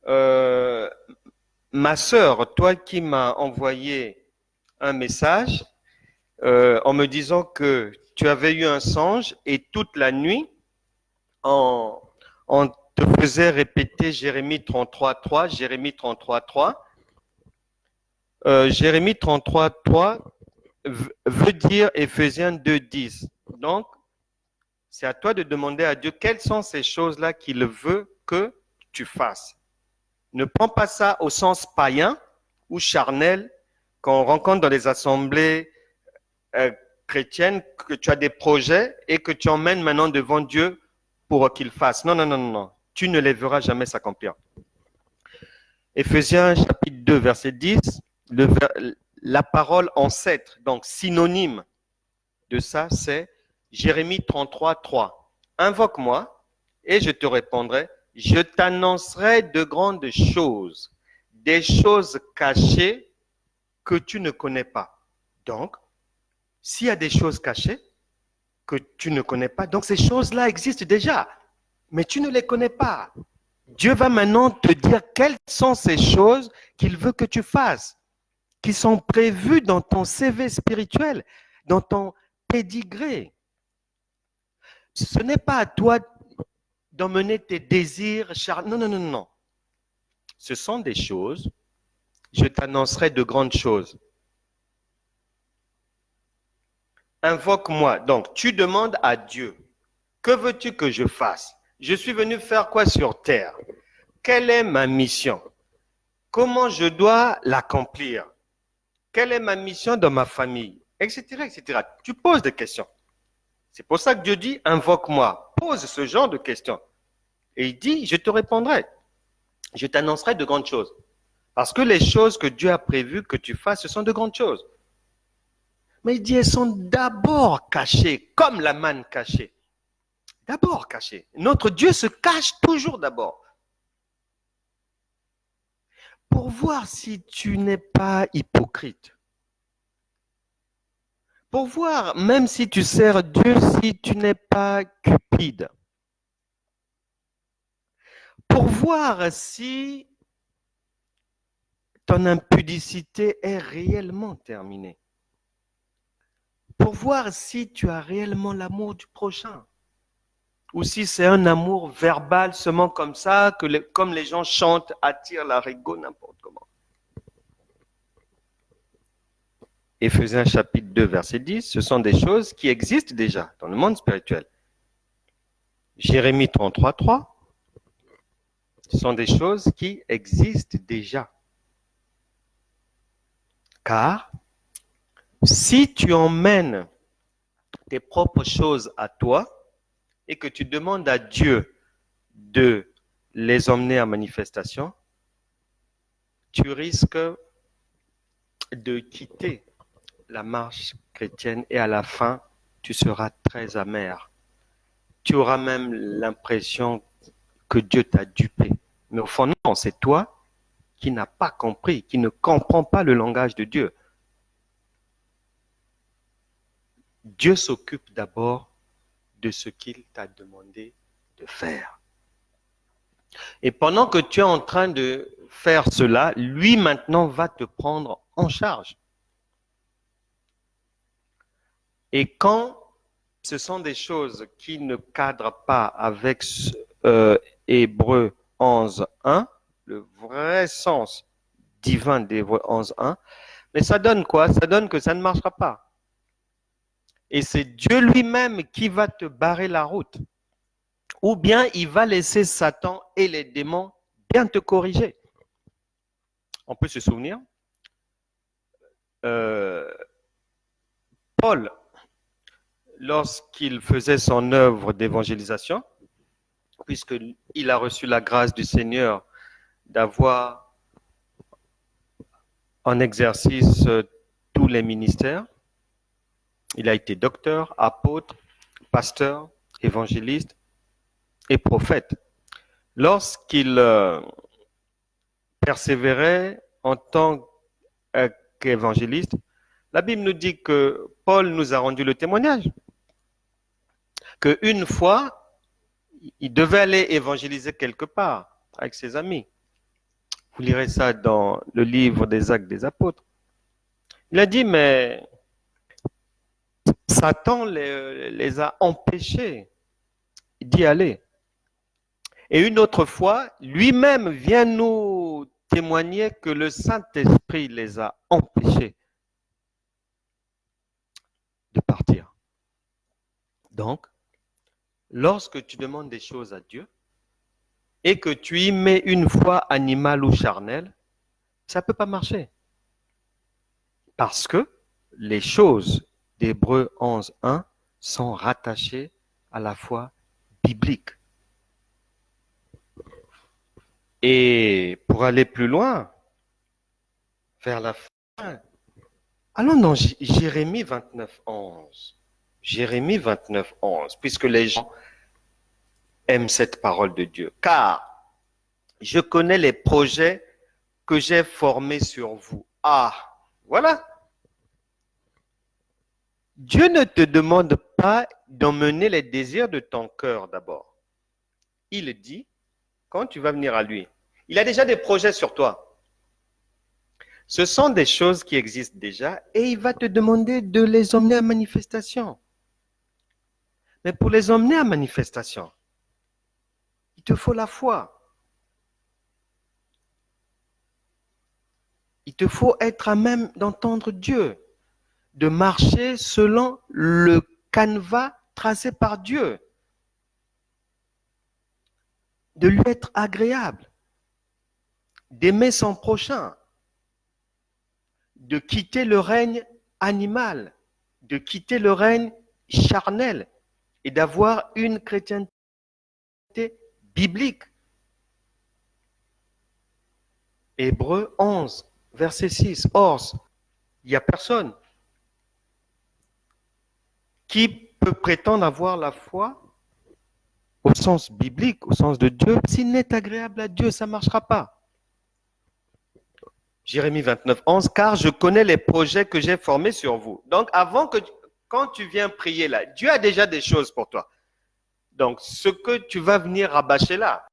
ma sœur, toi qui m'as envoyé un message en me disant que tu avais eu un songe et toute la nuit, on te faisait répéter Jérémie 33, 3, Jérémie 33, 3. Jérémie 33, 3 veut dire Éphésiens 2, 10. Donc, c'est à toi de demander à Dieu quelles sont ces choses-là qu'il veut que tu fasses. Ne prends pas ça au sens païen ou charnel qu'on rencontre dans les assemblées chrétiennes, que tu as des projets et que tu emmènes maintenant devant Dieu pour qu'il fasse. Non, non, non, non. Tu ne les verras jamais s'accomplir. Éphésiens chapitre 2, verset 10, la parole ancêtre, donc synonyme de ça, c'est Jérémie 33, 3. Invoque-moi et je te répondrai. Je t'annoncerai de grandes choses, des choses cachées que tu ne connais pas. Donc, s'il y a des choses cachées que tu ne connais pas, donc ces choses-là existent déjà, mais tu ne les connais pas. Dieu va maintenant te dire quelles sont ces choses qu'il veut que tu fasses, qui sont prévues dans ton CV spirituel, dans ton pédigré. Ce n'est pas à toi d'emmener tes désirs charnels. Non, non, non, non. Ce sont des choses, je t'annoncerai de grandes choses. Invoque-moi. Donc, tu demandes à Dieu, que veux-tu que je fasse? Je suis venu faire quoi sur terre? Quelle est ma mission? Comment je dois l'accomplir? Quelle est ma mission dans ma famille? Etc., etc. Tu poses des questions. C'est pour ça que Dieu dit, invoque-moi. Pose ce genre de questions. Et il dit, je te répondrai. Je t'annoncerai de grandes choses. Parce que les choses que Dieu a prévues que tu fasses, ce sont de grandes choses. Mais il dit, elles sont d'abord cachées, comme la manne cachée. D'abord cachées. Notre Dieu se cache toujours d'abord. Pour voir si tu n'es pas hypocrite. Pour voir, même si tu sers Dieu, si tu n'es pas cupide. Pour voir si ton impudicité est réellement terminée. Pour voir si tu as réellement l'amour du prochain. Ou si c'est un amour verbal seulement comme ça, comme les gens chantent, attirent la rigo, n'importe comment. Éphésiens chapitre 2, verset 10, ce sont des choses qui existent déjà dans le monde spirituel. Jérémie 33, 3, ce sont des choses qui existent déjà. Car si tu emmènes tes propres choses à toi et que tu demandes à Dieu de les emmener en manifestation, tu risques de quitter la marche chrétienne et à la fin, tu seras très amer. Tu auras même l'impression que Dieu t'a dupé. Mais au fond, non, c'est toi qui n'as pas compris, qui ne comprends pas le langage de Dieu. Dieu s'occupe d'abord de ce qu'il t'a demandé de faire. Et pendant que tu es en train de faire cela, lui maintenant va te prendre en charge. Et quand ce sont des choses qui ne cadrent pas avec Hébreux 11.1, le vrai sens divin d'Hébreux 11.1, mais ça donne quoi? Ça donne que ça ne marchera pas. Et c'est Dieu lui-même qui va te barrer la route. Ou bien il va laisser Satan et les démons bien te corriger. On peut se souvenir, Paul, lorsqu'il faisait son œuvre d'évangélisation, puisqu'il a reçu la grâce du Seigneur d'avoir en exercice tous les ministères, il a été docteur, apôtre, pasteur, évangéliste et prophète. Lorsqu'il persévérait en tant qu'évangéliste, la Bible nous dit que Paul nous a rendu le témoignage qu'une fois, il devait aller évangéliser quelque part avec ses amis. Vous lirez ça dans le livre des Actes des Apôtres. Il a dit, mais Satan les a empêchés d'y aller. Et une autre fois, lui-même vient nous témoignaient que le Saint-Esprit les a empêchés de partir. Donc, lorsque tu demandes des choses à Dieu et que tu y mets une foi animale ou charnelle, ça ne peut pas marcher. Parce que les choses d'Hébreux 11.1 sont rattachées à la foi biblique. Et pour aller plus loin, vers la fin, allons dans Jérémie 29.11. Jérémie 29.11, puisque les gens aiment cette parole de Dieu. Car je connais les projets que j'ai formés sur vous. Ah, voilà. Dieu ne te demande pas d'emmener les désirs de ton cœur d'abord. Il dit, quand tu vas venir à lui, il a déjà des projets sur toi. Ce sont des choses qui existent déjà et il va te demander de les emmener à manifestation. Mais pour les emmener à manifestation, il te faut la foi. Il te faut être à même d'entendre Dieu, de marcher selon le canevas tracé par Dieu, de lui être agréable, d'aimer son prochain, de quitter le règne animal, de quitter le règne charnel et d'avoir une chrétienté biblique. Hébreux 11, verset 6. Or, il n'y a personne qui peut prétendre avoir la foi au sens biblique, au sens de Dieu. S'il n'est agréable à Dieu, ça ne marchera pas. Jérémie 29, 11, car je connais les projets que j'ai formés sur vous. Donc, quand tu viens prier là, Dieu a déjà des choses pour toi. Donc, ce que tu vas venir rabâcher là,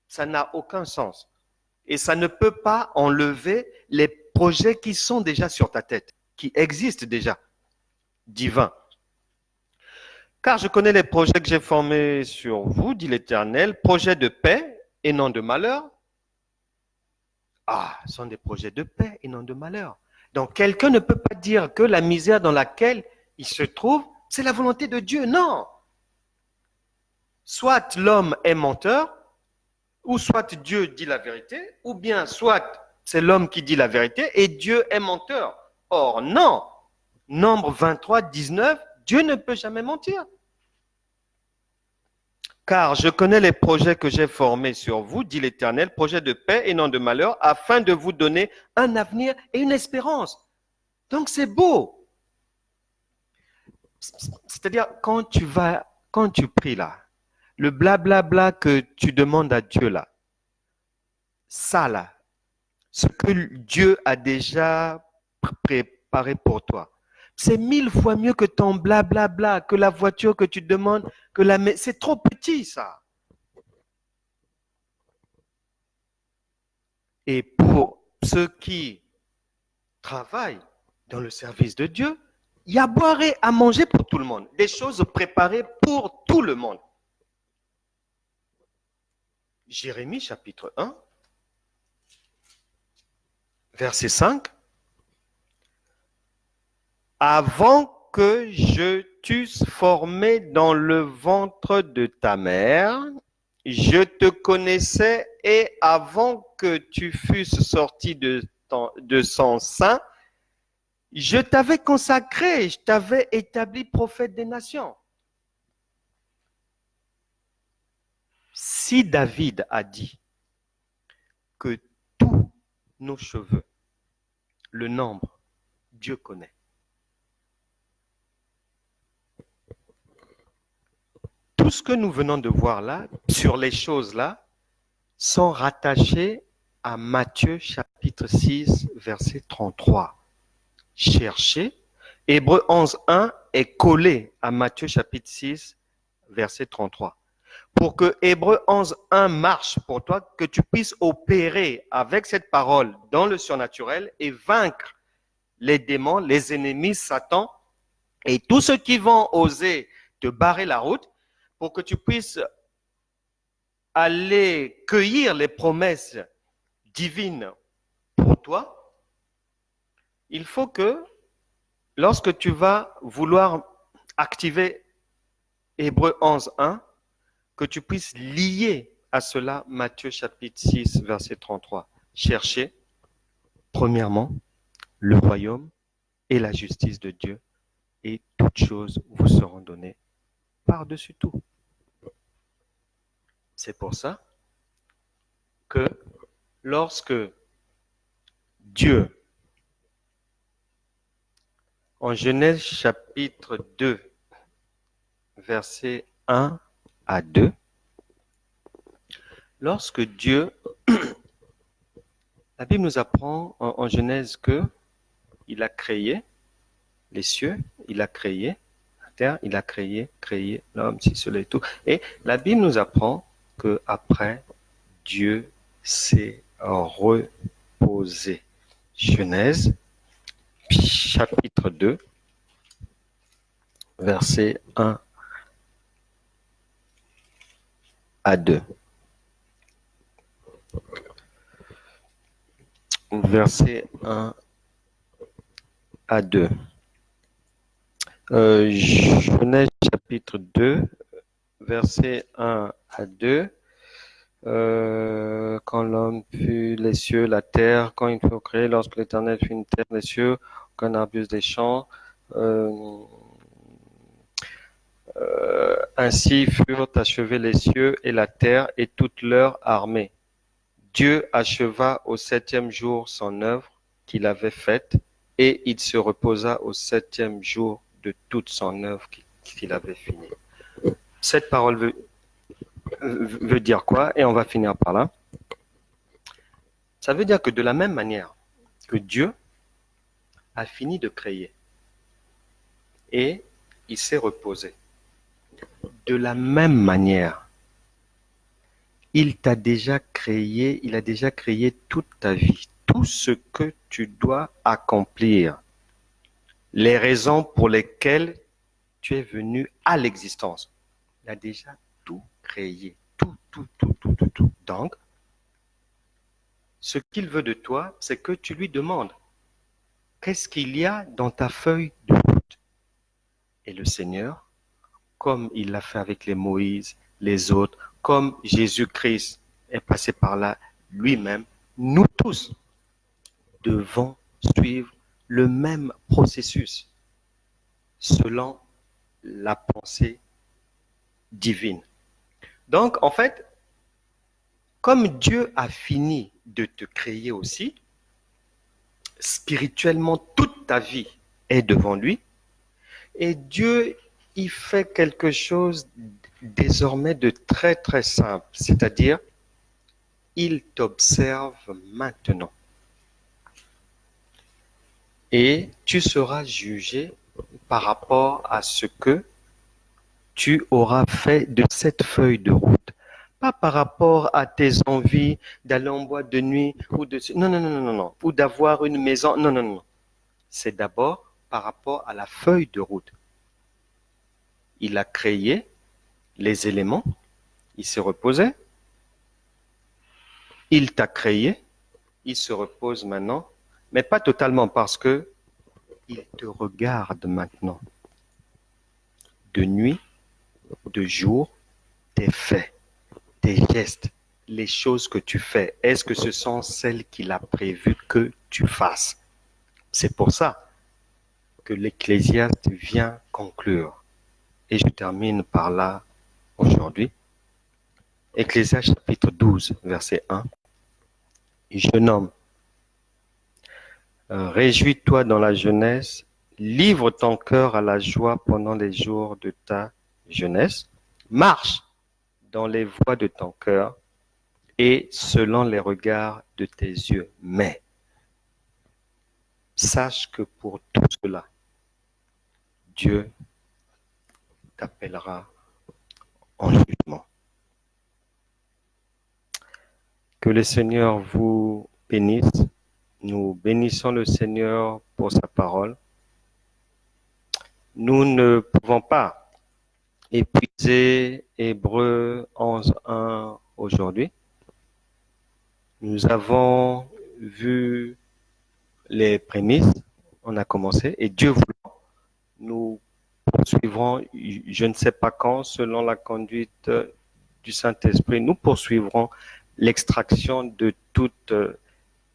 ça n'a aucun sens. Et ça ne peut pas enlever les projets qui sont déjà sur ta tête, qui existent déjà, divins. Car je connais les projets que j'ai formés sur vous, dit l'Éternel, projets de paix et non de malheur. Ah, ce sont des projets de paix et non de malheur. Donc, quelqu'un ne peut pas dire que la misère dans laquelle il se trouve, c'est la volonté de Dieu. Non. Soit l'homme est menteur, ou soit Dieu dit la vérité, ou bien soit c'est l'homme qui dit la vérité et Dieu est menteur. Or, non. Nombre 23, 19, Dieu ne peut jamais mentir. Car je connais les projets que j'ai formés sur vous, dit l'Éternel, projets de paix et non de malheur, afin de vous donner un avenir et une espérance. Donc c'est beau. C'est-à-dire, quand tu pries là, le blablabla que tu demandes à Dieu là, ça là, ce que Dieu a déjà préparé pour toi, c'est 1000 fois mieux que ton blablabla, que la voiture que tu demandes, c'est trop petit ça. Et pour ceux qui travaillent dans le service de Dieu, il y a à boire et à manger pour tout le monde, des choses préparées pour tout le monde. Jérémie chapitre 1, verset 5. Avant que je t'eusse formé dans le ventre de ta mère, je te connaissais et avant que tu fusses sorti de son sein, je t'avais consacré, je t'avais établi prophète des nations. Si David a dit que tous nos cheveux, le nombre, Dieu connaît. Tout ce que nous venons de voir là, sur les choses là, sont rattachés à Matthieu chapitre 6, verset 33. Cherchez. Hébreux 11, 1 est collé à Matthieu chapitre 6, verset 33. Pour que Hébreux 11, 1 marche pour toi, que tu puisses opérer avec cette parole dans le surnaturel et vaincre les démons, les ennemis, Satan et tous ceux qui vont oser te barrer la route, pour que tu puisses aller cueillir les promesses divine pour toi, il faut que lorsque tu vas vouloir activer Hébreux 11.1, que tu puisses lier à cela Matthieu chapitre 6, verset 33. Cherchez, premièrement, le royaume et la justice de Dieu, et toutes choses vous seront données par-dessus tout. C'est pour ça que lorsque Dieu, en Genèse chapitre 2, versets 1 à 2, lorsque Dieu, la Bible nous apprend en Genèse que il a créé les cieux, il a créé la terre, il a créé l'homme, si soleil et tout. Et la Bible nous apprend que après Dieu s'est reposé. Genèse chapitre 2, versets 1 à 2. Verset 1 à 2. Genèse chapitre 2, verset 1 à 2. Quand l'homme fut les cieux, la terre, quand il fut créé, lorsque l'Éternel fut une terre, les cieux, aucun arbuste des champs. Ainsi furent achevés les cieux et la terre et toute leur armée. Dieu acheva au 7e jour son œuvre qu'il avait faite, et il se reposa au 7e jour de toute son œuvre qu'il avait finie. Cette parole veut dire quoi? Et on va finir par là. Ça veut dire que de la même manière que Dieu a fini de créer et il s'est reposé, de la même manière, il a déjà créé toute ta vie, tout ce que tu dois accomplir, les raisons pour lesquelles tu es venu à l'existence. Il a déjà tout créé, tout. Donc, ce qu'il veut de toi, c'est que tu lui demandes, qu'est-ce qu'il y a dans ta feuille de route? Et le Seigneur, comme il l'a fait avec les Moïse, les autres, comme Jésus-Christ est passé par là lui-même, nous tous devons suivre le même processus selon la pensée divine. Donc, en fait, comme Dieu a fini de te créer aussi, spirituellement, toute ta vie est devant lui, et Dieu, il fait quelque chose désormais de très très simple, c'est-à-dire, il t'observe maintenant. Et tu seras jugé par rapport à ce que tu auras fait de cette feuille de route. Pas par rapport à tes envies d'aller en boîte de nuit ou de... Non. Ou d'avoir une maison. Non. C'est d'abord par rapport à la feuille de route. Il a créé les éléments. Il s'est reposé. Il t'a créé. Il se repose maintenant. Mais pas totalement parce que il te regarde maintenant. De nuit, de jour, tes faits, tes gestes, les choses que tu fais, est-ce que ce sont celles qu'il a prévues que tu fasses? C'est pour ça que l'Ecclésiaste vient conclure. Et je termine par là aujourd'hui. Ecclésiaste chapitre 12, verset 1. Jeune homme, réjouis-toi dans la jeunesse, livre ton cœur à la joie pendant les jours de ta jeunesse, marche dans les voies de ton cœur et selon les regards de tes yeux. Mais sache que pour tout cela, Dieu t'appellera en jugement. Que le Seigneur vous bénisse. Nous bénissons le Seigneur pour sa parole. Nous ne pouvons pas épuiser Hébreux 11.1 aujourd'hui. Nous avons vu les prémices, on a commencé, et Dieu voulant, nous poursuivrons, je ne sais pas quand, selon la conduite du Saint-Esprit, nous poursuivrons l'extraction de toutes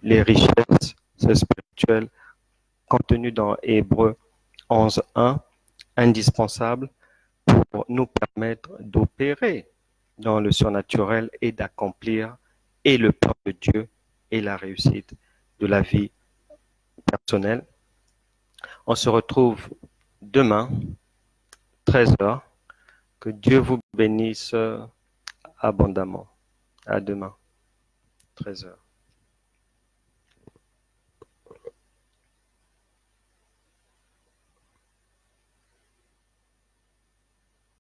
les richesses spirituelles contenues dans Hébreux 11.1, indispensables pour nous permettre d'opérer dans le surnaturel et d'accomplir et le plan de Dieu et la réussite de la vie personnelle. On se retrouve demain, 13h. Que Dieu vous bénisse abondamment. À demain, 13h.